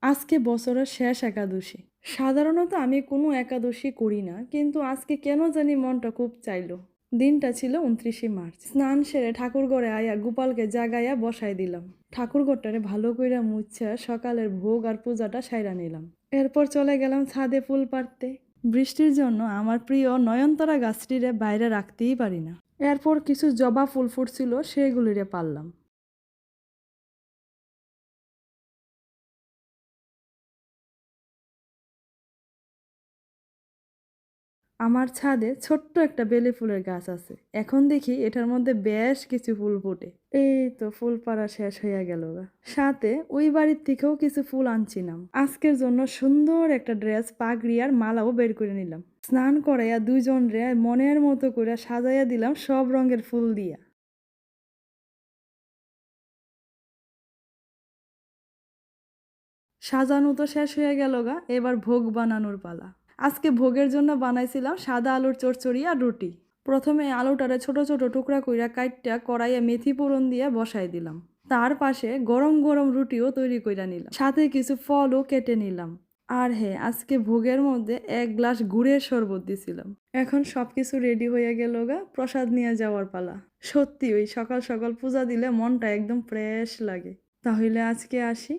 আজকে বছরের শেষ একাদশী। সাধারণত আমি কোনো একাদশী করি না, কিন্তু আজকে কেন জানি মনটা খুব চাইলো। দিনটা ছিল ২৯শে মার্চ। স্নান সেরে ঠাকুরঘরে আয়া গোপালকে জাগাইয়া বসাই দিলাম। ঠাকুরঘরটারে ভালো কইরা মুছা সকালের ভোগ আর পূজাটা সাইরা নিলাম। এরপর চলে গেলাম ছাদে ফুল পাড়তে। বৃষ্টির জন্য আমার প্রিয় নয়নতারা গাছটিরে বাইরে রাখতেই পারি না। এরপর কিছু জবা ফুল ফুটছিল, সেগুলিরে পারলাম। আমার ছাদে ছোট্ট একটা বেলি ফুলের গাছ আছে। এখন দেখি এটার মধ্যে বেশ কিছু ফুল ফোটে। এই তো ফুল পাড়া শেষ হইয়া গেল গা। সাথে ওই বাড়ির থেকেও কিছু ফুল আনছিলাম। আজকের জন্য সুন্দর একটা ড্রেস, পাগড়ি আর মালাও বের করে নিলাম। স্নান করাইয়া দুইজন রে মনের মতো করে সাজাইয়া দিলাম সব রঙের ফুল দিয়া। সাজানো তো শেষ হয়ে গেল গা, এবার ভোগ বানানোর পালা। আজকে ভোগের জন্য বানাইছিলাম সাদা আলুর চচ্চড়ি আর রুটি। প্রথমে আলুটারে ছোট ছোট টুকরা কইরা কাইটটা কড়াইয়ে মেথি ফোড়ন দিয়ে বসাই দিলাম। তার পাশে গরম গরম রুটিও তৈরি কইরা নিলাম, সাথে কিছু ফলও কেটে নিলাম। আর হ্যাঁ, আজকে ভোগের মধ্যে ১ গ্লাস গুড়ের শরবত দিছিলাম। এখন সবকিছু রেডি হয়ে গেল গা, প্রসাদ নিয়ে যাওয়ার পালা। সত্যি ওই সকাল সকাল পূজা দিলে মনটা একদম ফ্রেশ লাগে। তাহলে আজকে আসি।